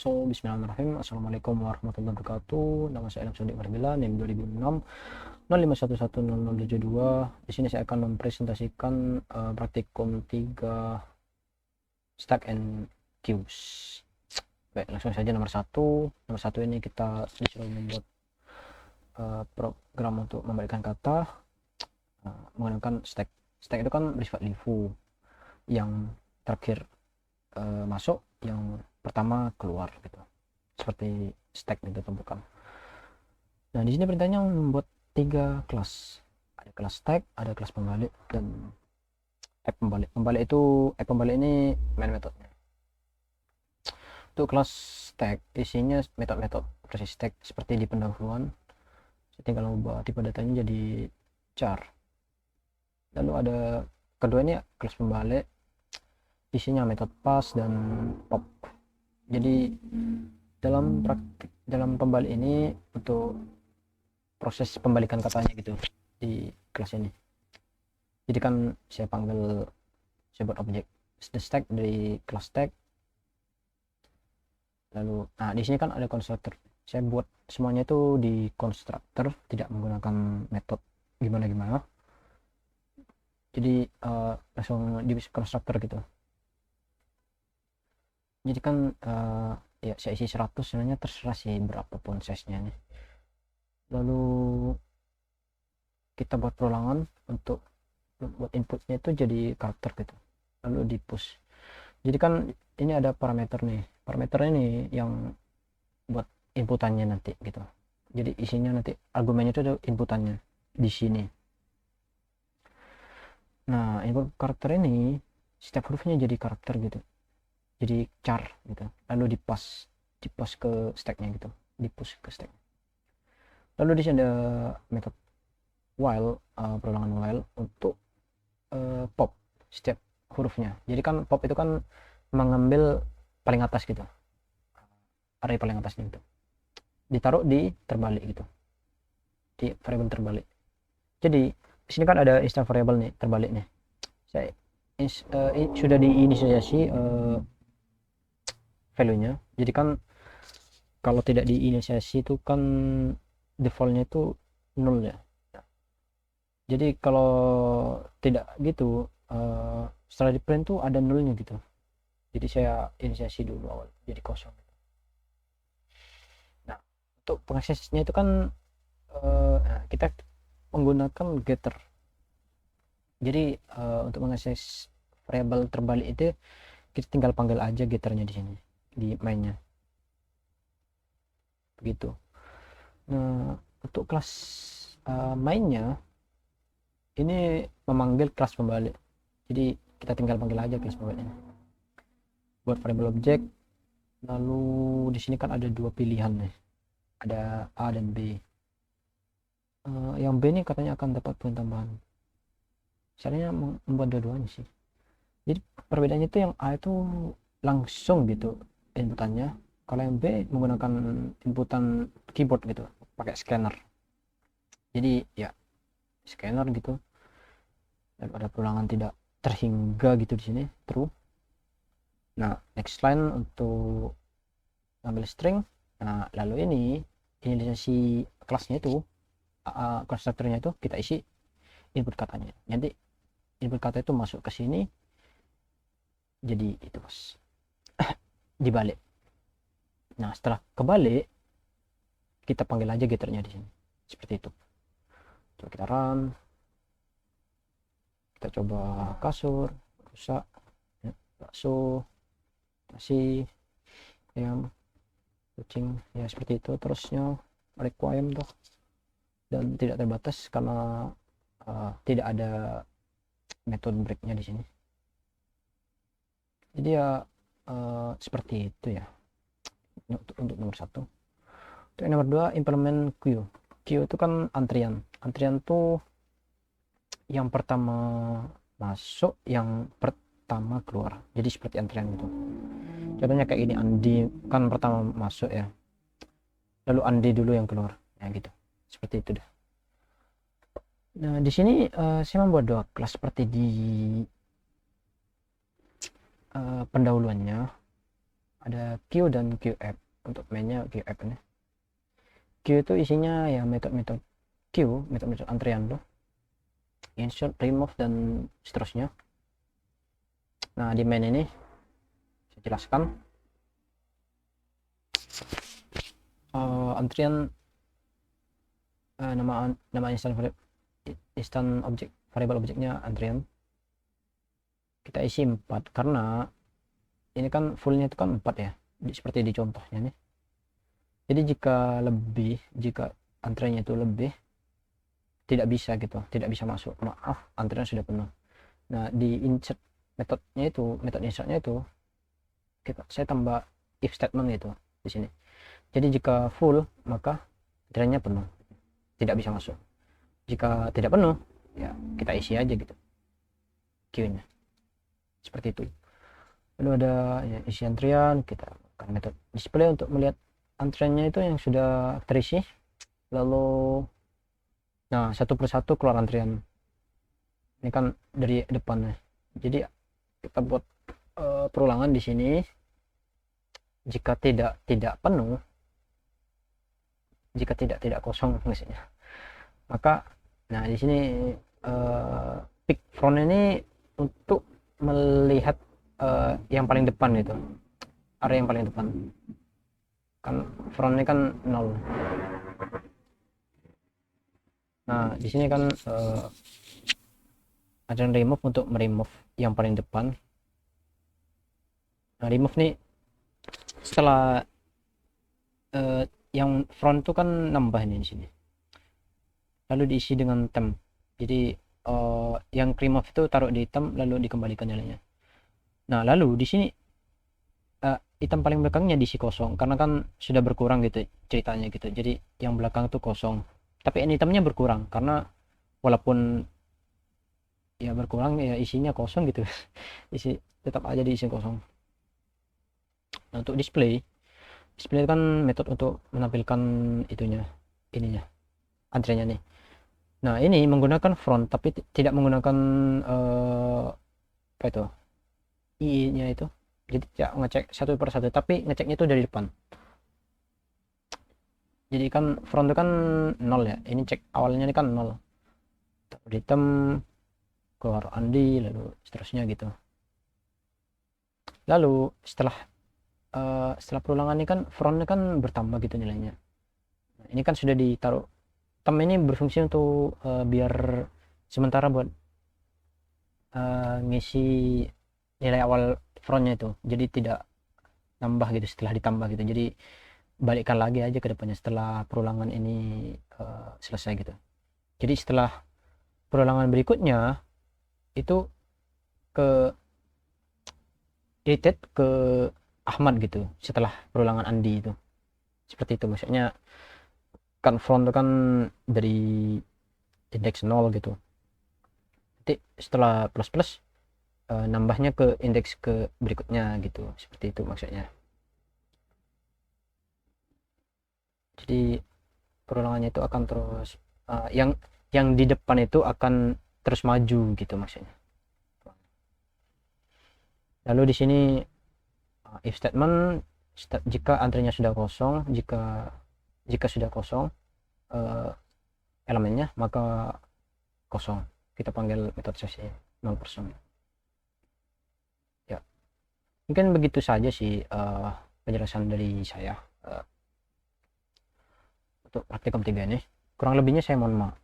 Bismillahirrahmanirrahim. Assalamualaikum warahmatullahi wabarakatuh. Nama saya Ilham Sodik Marbila, NIM 2006 05110072. Di sini saya akan mempresentasikan praktikum 3 Stack and Queues. Baik, langsung saja nomor satu. Nomor satu ini kita disuruh membuat program untuk membalikkan kata menggunakan stack. Stack itu kan bersifat LIFO, yang terakhir masuk, yang pertama keluar gitu, seperti stack itu tumpukan. Nah, di sini perintahnya membuat 3 kelas. Ada kelas stack, ada kelas pembalik, dan app pembalik. App pembalik ini main metodenya. Untuk kelas stack isinya metode-metode operasi stack seperti di pendahuluan. Saya tinggal mengubah tipe datanya jadi char. Lalu ada kedua ini kelas pembalik, isinya metode pass dan pop. Jadi dalam pembalik ini untuk proses pembalikan katanya gitu di kelas ini. Jadi kan saya buat objek the stack dari kelas stack. Lalu di sini kan ada konstruktor. Saya buat semuanya itu di konstruktor, tidak menggunakan metode gimana. Jadi langsung di konstruktor gitu. Jadi kan ya saya isi 100, sebenarnya terserah sih berapapun size-nya nih. Lalu kita buat perulangan untuk buat inputnya itu jadi karakter gitu, lalu di push. Jadi kan ini ada parameter ini yang buat inputannya nanti gitu. Jadi isinya nanti argumennya itu ada inputannya di sini. Nah, input karakter ini setiap hurufnya jadi karakter gitu, jadi char gitu, lalu di pass ke stacknya gitu, di push ke stack. Lalu di sini ada metode while, perulangan while untuk pop setiap hurufnya. Jadi kan pop itu kan mengambil paling atas gitu, array paling atasnya gitu, ditaruh di terbalik gitu, di variable terbalik. Jadi di sini kan ada instance variable nih terbalik nih. Saya sudah diinisiasi value-nya. Jadi kan kalau tidak diinisiasi itu kan defaultnya itu 0 ya. Jadi kalau tidak gitu, setelah di print tuh ada nolnya gitu. Jadi saya inisiasi dulu awal jadi kosong. Nah, untuk pengaksesnya itu kan kita menggunakan getter. Jadi untuk mengakses variable terbalik itu kita tinggal panggil aja getternya di sini di mainnya. Begitu. Nah, untuk kelas mainnya ini memanggil kelas pembalik. Jadi kita tinggal panggil aja kelas pembaliknya. Buat variable object. Lalu di sini kan ada 2 pilihan nih. Ada A dan B. Yang B ini katanya akan dapat poin tambahan. Caranya membuat dua-duanya sih. Jadi perbedaannya itu yang A itu langsung gitu inputannya. Kalau yang B menggunakan inputan keyboard gitu, pakai scanner. Jadi ya scanner gitu. Dan ada perulangan tidak terhingga gitu di sini, true. Nah, next line untuk ambil string. Nah, lalu ini inisiasi kelasnya itu, konstruktornya itu kita isi input katanya. Nanti input kata itu masuk ke sini, jadi itu bos, dibalik. Nah, setelah kebalik, kita panggil aja getternya di sini, seperti itu. Coba kita run, kita coba kasur, rusak, ya, bakso, nasi, ayam, kucing, ya seperti itu terusnya. Requiem tuh, dan tidak terbatas karena tidak ada metode breaknya di sini. Jadi ya seperti itu ya untuk nomor satu. Untuk nomor 2, implement queue. Queue itu kan antrian tuh yang pertama masuk, yang pertama keluar. Jadi seperti antrian itu. Contohnya kayak gini, Andi kan pertama masuk ya, lalu Andi dulu yang keluar, ya gitu, seperti itu dah. Nah, di sini saya membuat 2 kelas seperti di pendahuluannya. ada queue dan queue app. Untuk mainnya queue app ini, queue itu isinya ya metode-metode queue, metode-metode antrian tuh, insert, remove, dan seterusnya. Nah, di main ini saya jelaskan antrian, nama instan objek, variable objeknya antrian. Kita isi 4 karena ini kan fullnya itu kan 4 ya, seperti di contohnya nih. Jadi jika antriannya itu lebih, tidak bisa gitu, tidak bisa masuk, maaf antrian sudah penuh. Nah, di insert metode insertnya itu saya tambah if statement gitu di sini. Jadi jika full maka antriannya penuh, tidak bisa masuk. Jika tidak penuh ya kita isi aja gitu queue-nya, seperti itu. Lalu ada ya, isi antrian, kita akan metode display untuk melihat antriannya itu yang sudah terisi. Lalu nah, satu persatu keluar antrian, ini kan dari depannya. Jadi kita buat perulangan di sini. Jika tidak penuh, jika tidak kosong maksudnya, maka nah di sini pick front ini untuk melihat yang paling depan itu, area yang paling depan kan frontnya kan 0. Nah di sini kan ada remove untuk meremove yang paling depan. Nah remove nih setelah yang front tuh kan nambah nih di sini, lalu diisi dengan temp. Jadi yang remove itu taruh di temp lalu dikembalikan nilainya. Nah lalu di sini item paling belakangnya diisi kosong karena kan sudah berkurang gitu ceritanya gitu. Jadi yang belakang tuh kosong, tapi itemnya berkurang karena walaupun ya berkurang ya isinya kosong gitu. Isi tetap aja diisi kosong. Nah, untuk display kan metode untuk menampilkan ininya antriannya nih. Nah ini menggunakan front tapi tidak menggunakan apa itu i nya itu, jadi tidak ngecek satu per satu tapi ngeceknya itu dari depan. Jadi kan front itu kan 0 ya, ini cek awalnya ini kan 0, item keluar Andi lalu seterusnya gitu. Lalu setelah perulangan ini kan frontnya kan bertambah gitu nilainya. Nah, ini kan sudah ditaruh tem, ini berfungsi untuk biar sementara buat ngisi nilai awal frontnya itu, jadi tidak nambah gitu setelah ditambah gitu. Jadi balikkan lagi aja ke depannya setelah perulangan ini selesai gitu. Jadi setelah perulangan berikutnya itu ke edited ke Ahmad gitu setelah perulangan Andi itu, seperti itu. Maksudnya kan front itu kan dari indeks 0 gitu, nanti setelah plus nambahnya ke indeks ke berikutnya gitu, seperti itu maksudnya. Jadi perulangannya itu akan terus yang di depan itu akan terus maju gitu maksudnya. Lalu di sini if statement jika antriannya sudah kosong, jika sudah kosong elemennya maka kosong, kita panggil metode sesi 0%. Ya mungkin begitu saja sih penjelasan dari saya untuk praktikum 3 ini. Kurang lebihnya saya mohon maaf.